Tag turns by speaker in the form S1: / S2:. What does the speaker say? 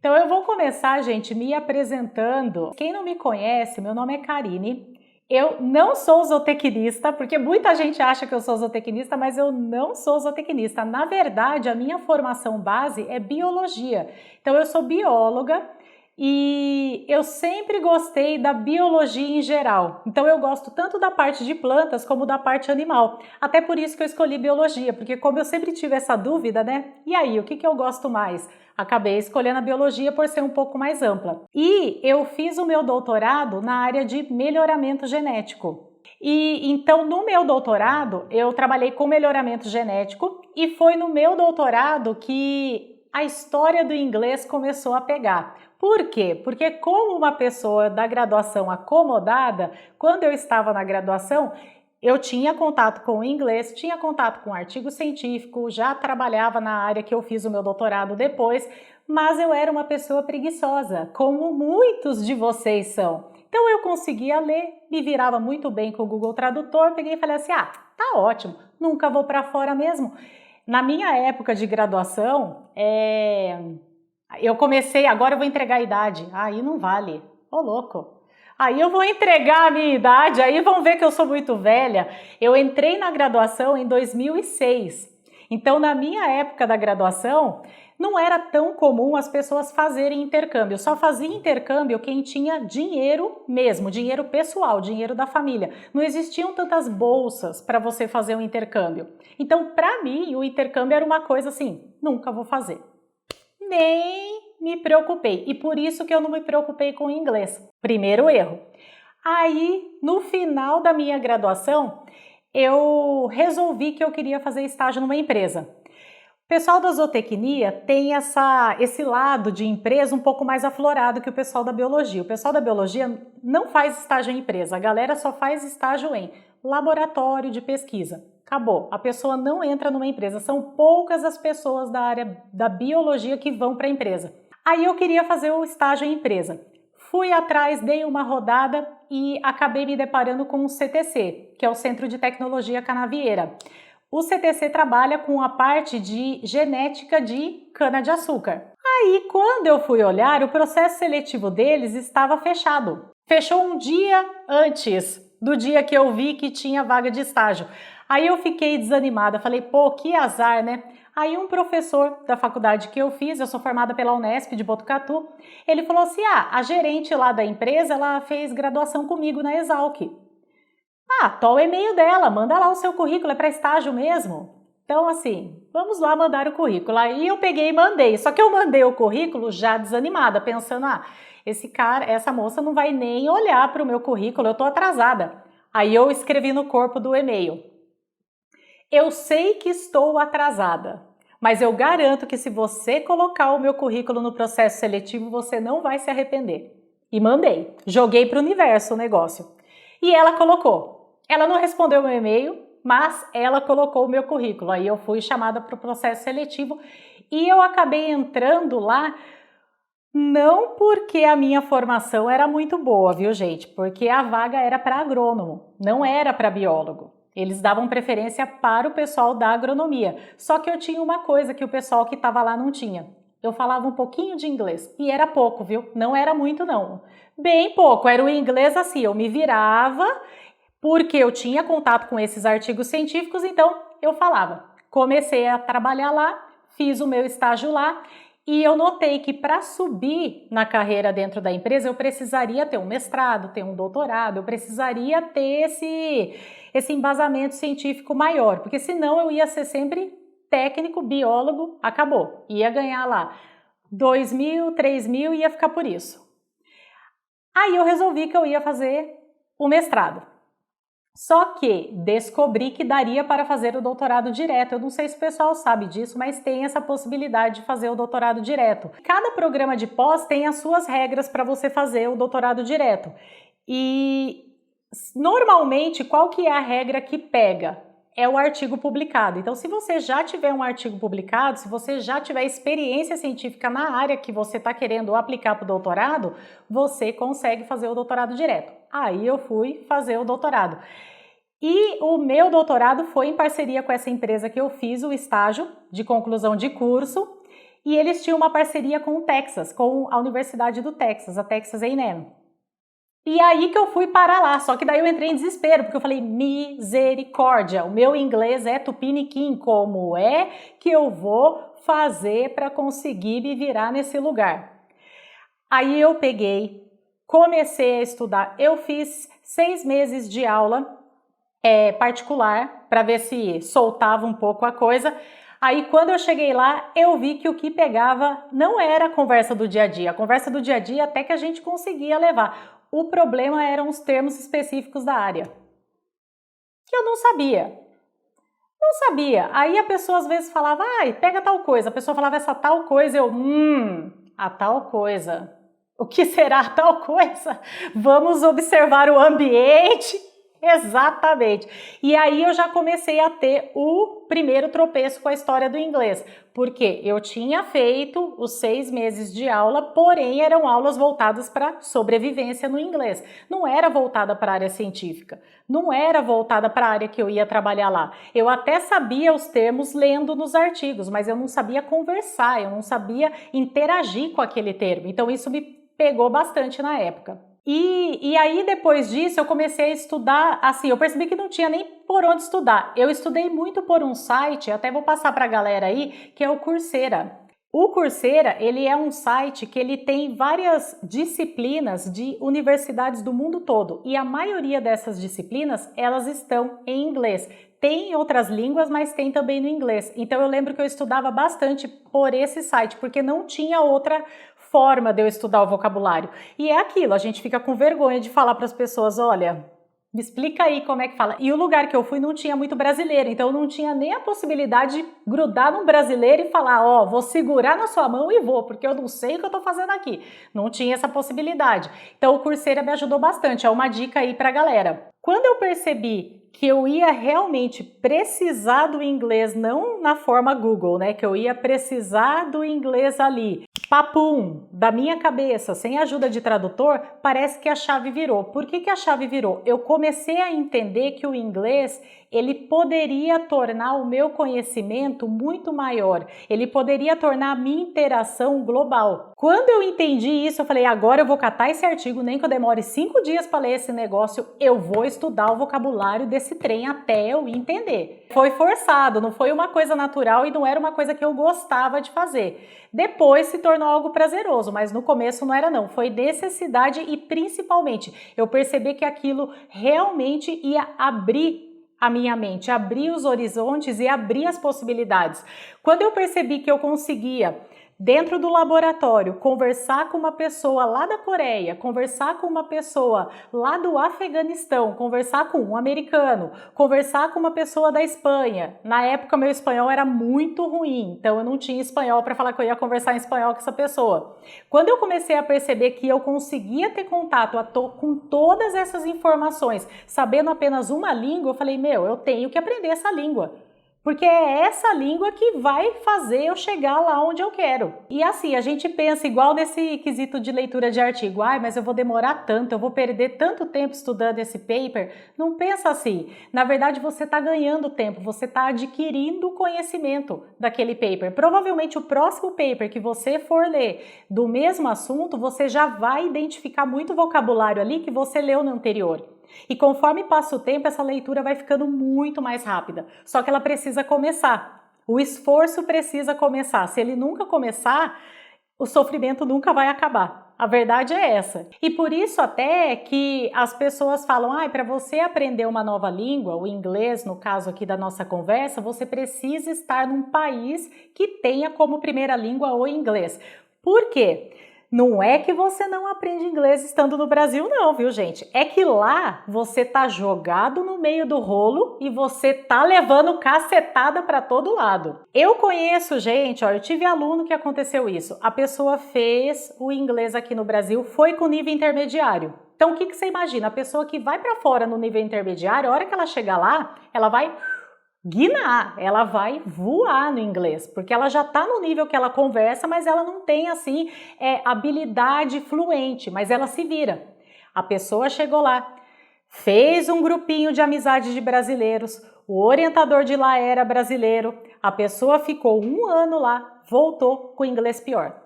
S1: Então eu vou começar, gente, me apresentando. Quem não me conhece, meu nome é Karine. Eu não sou zootecnista, porque muita gente acha que eu sou zootecnista, mas eu não sou zootecnista. Na verdade, a minha formação base é biologia. Então eu sou bióloga e eu sempre gostei da biologia em geral. Então eu gosto tanto da parte de plantas como da parte animal. Até por isso que eu escolhi biologia, porque como eu sempre tive essa dúvida, né? E aí, o que eu gosto mais? Acabei escolhendo a biologia por ser um pouco mais ampla. E eu fiz o meu doutorado na área de melhoramento genético. E então no meu doutorado eu trabalhei com melhoramento genético e foi no meu doutorado que a história do inglês começou a pegar. Por quê? Porque como uma pessoa da graduação acomodada, quando eu estava na graduação, eu tinha contato com o inglês, tinha contato com artigo científico, já trabalhava na área que eu fiz o meu doutorado depois, mas eu era uma pessoa preguiçosa, como muitos de vocês são. Então eu conseguia ler, me virava muito bem com o Google Tradutor, peguei e falei assim, tá ótimo, nunca vou para fora mesmo. Na minha época de graduação, eu comecei, agora eu vou entregar a idade, aí não vale, ô louco. Aí eu vou entregar a minha idade, aí vão ver que eu sou muito velha. Eu entrei na graduação em 2006. Então, na minha época da graduação, não era tão comum as pessoas fazerem intercâmbio. Só fazia intercâmbio quem tinha dinheiro mesmo, dinheiro pessoal, dinheiro da família. Não existiam tantas bolsas para você fazer um intercâmbio. Então, para mim, o intercâmbio era uma coisa assim, nunca vou fazer. Nem me preocupei. E por isso que eu não me preocupei com o inglês. Primeiro erro. Aí, no final da minha graduação, eu resolvi que eu queria fazer estágio numa empresa. O pessoal da zootecnia tem esse lado de empresa um pouco mais aflorado que o pessoal da biologia. O pessoal da biologia não faz estágio em empresa, a galera só faz estágio em laboratório de pesquisa. Acabou, a pessoa não entra numa empresa, são poucas as pessoas da área da biologia que vão para a empresa. Aí eu queria fazer o estágio em empresa. Fui atrás, dei uma rodada e acabei me deparando com o CTC, que é o Centro de Tecnologia Canavieira. O CTC trabalha com a parte de genética de cana-de-açúcar. Aí, quando eu fui olhar, o processo seletivo deles estava fechado. Fechou um dia antes do dia que eu vi que tinha vaga de estágio. Aí eu fiquei desanimada, falei, pô, que azar, né? Aí um professor da faculdade que eu fiz, eu sou formada pela Unesp de Botucatu, ele falou assim, a gerente lá da empresa, ela fez graduação comigo na Exalc. Tá o e-mail dela, manda lá o seu currículo, é para estágio mesmo? Então, assim, vamos lá mandar o currículo. Aí eu peguei e mandei, só que eu mandei o currículo já desanimada, pensando, essa moça não vai nem olhar para o meu currículo, eu tô atrasada. Aí eu escrevi no corpo do e-mail, eu sei que estou atrasada, mas eu garanto que se você colocar o meu currículo no processo seletivo, você não vai se arrepender. E mandei, joguei para o universo o negócio. E ela colocou. Ela não respondeu meu e-mail, mas ela colocou o meu currículo. Aí eu fui chamada para o processo seletivo e eu acabei entrando lá não porque a minha formação era muito boa, viu, gente? Porque a vaga era para agrônomo, não era para biólogo. Eles davam preferência para o pessoal da agronomia. Só que eu tinha uma coisa que o pessoal que estava lá não tinha. Eu falava um pouquinho de inglês e era pouco, viu? Não era muito, não. Bem pouco, era o inglês assim, eu me virava porque eu tinha contato com esses artigos científicos, então eu falava. Comecei a trabalhar lá, fiz o meu estágio lá e eu notei que para subir na carreira dentro da empresa eu precisaria ter um mestrado, ter um doutorado, eu precisaria ter esse embasamento científico maior, porque senão eu ia ser sempre técnico, biólogo, acabou. Ia ganhar lá 2.000, 3.000 e ia ficar por isso. Aí eu resolvi que eu ia fazer o mestrado. Só que descobri que daria para fazer o doutorado direto. Eu não sei se o pessoal sabe disso, mas tem essa possibilidade de fazer o doutorado direto. Cada programa de pós tem as suas regras para você fazer o doutorado direto. E normalmente, qual que é a regra que pega? É o artigo publicado. Então, se você já tiver um artigo publicado, se você já tiver experiência científica na área que você está querendo aplicar para o doutorado, você consegue fazer o doutorado direto. Aí eu fui fazer o doutorado. E o meu doutorado foi em parceria com essa empresa que eu fiz o estágio de conclusão de curso e eles tinham uma parceria com o Texas, com a Universidade do Texas, a Texas A&M. E aí que eu fui parar lá, só que daí eu entrei em desespero, porque eu falei, misericórdia, o meu inglês é tupiniquim, como é que eu vou fazer para conseguir me virar nesse lugar? Aí eu peguei, comecei a estudar, eu fiz 6 meses de aula particular, para ver se soltava um pouco a coisa. Aí quando eu cheguei lá, eu vi que o que pegava não era a conversa do dia a dia. A conversa do dia a dia até que a gente conseguia levar. O problema eram os termos específicos da área, que eu não sabia. Não sabia. Aí a pessoa às vezes falava, ai, pega tal coisa. A pessoa falava essa tal coisa, eu, a tal coisa. O que será a tal coisa? Vamos observar o ambiente. Exatamente. E aí eu já comecei a ter o primeiro tropeço com a história do inglês, porque eu tinha feito os 6 meses de aula, porém eram aulas voltadas para sobrevivência no inglês. Não era voltada para a área científica, não era voltada para a área que eu ia trabalhar lá. Eu até sabia os termos lendo nos artigos, mas eu não sabia conversar, eu não sabia interagir com aquele termo. Então isso me pegou bastante na época. E aí, depois disso, eu comecei a estudar, assim, eu percebi que não tinha nem por onde estudar. Eu estudei muito por um site, até vou passar para a galera aí, que é o Coursera. O Coursera, ele é um site que ele tem várias disciplinas de universidades do mundo todo. E a maioria dessas disciplinas, elas estão em inglês. Tem outras línguas, mas tem também no inglês. Então eu lembro que eu estudava bastante por esse site, porque não tinha outra forma de eu estudar o vocabulário. E é aquilo, a gente fica com vergonha de falar para as pessoas, olha, me explica aí como é que fala. E o lugar que eu fui não tinha muito brasileiro, então eu não tinha nem a possibilidade de grudar num brasileiro e falar, ó, vou segurar na sua mão e vou, porque eu não sei o que eu tô fazendo aqui. Não tinha essa possibilidade. Então o Coursera me ajudou bastante, é uma dica aí pra galera. Quando eu percebi que eu ia realmente precisar do inglês, não na forma Google, né? Que eu ia precisar do inglês ali, papum, da minha cabeça, sem ajuda de tradutor, parece que a chave virou. Por que a chave virou? Eu comecei a entender que o inglês, ele poderia tornar o meu conhecimento muito maior, ele poderia tornar a minha interação global. Quando eu entendi isso, eu falei, agora eu vou catar esse artigo, nem que eu demore 5 dias para ler esse negócio, eu vou estudar o vocabulário desse trem até eu entender. Foi forçado, não foi uma coisa natural e não era uma coisa que eu gostava de fazer. Depois se tornou algo prazeroso, mas no começo não era não, foi necessidade e principalmente eu percebi que aquilo realmente ia abrir a minha mente, abrir os horizontes e abrir as possibilidades. Quando eu percebi que eu conseguia, dentro do laboratório, conversar com uma pessoa lá da Coreia, conversar com uma pessoa lá do Afeganistão, conversar com um americano, conversar com uma pessoa da Espanha. Na época, meu espanhol era muito ruim, então eu não tinha espanhol para falar que eu ia conversar em espanhol com essa pessoa. Quando eu comecei a perceber que eu conseguia ter contato com todas essas informações, sabendo apenas uma língua, eu falei, meu, eu tenho que aprender essa língua. Porque é essa língua que vai fazer eu chegar lá onde eu quero. E assim, a gente pensa igual nesse quesito de leitura de artigo. Ai, mas eu vou demorar tanto, eu vou perder tanto tempo estudando esse paper. Não pensa assim. Na verdade, você está ganhando tempo, você está adquirindo conhecimento daquele paper. Provavelmente o próximo paper que você for ler do mesmo assunto, você já vai identificar muito vocabulário ali que você leu no anterior. E conforme passa o tempo, essa leitura vai ficando muito mais rápida. Só que ela precisa começar. O esforço precisa começar. Se ele nunca começar, o sofrimento nunca vai acabar. A verdade é essa. E por isso até que as pessoas falam, para você aprender uma nova língua, o inglês, no caso aqui da nossa conversa, você precisa estar num país que tenha como primeira língua o inglês. Por quê? Não é que você não aprende inglês estando no Brasil não, viu gente? É que lá você tá jogado no meio do rolo e você tá levando cacetada para todo lado. Eu conheço gente, eu tive aluno que aconteceu isso. A pessoa fez o inglês aqui no Brasil, foi com nível intermediário. Então o que você imagina? A pessoa que vai para fora no nível intermediário, a hora que ela chegar lá, ela vai guinar, ela vai voar no inglês, porque ela já está no nível que ela conversa, mas ela não tem assim habilidade fluente, mas ela se vira. A pessoa chegou lá, fez um grupinho de amizade de brasileiros, o orientador de lá era brasileiro, a pessoa ficou 1 ano lá, voltou com o inglês pior.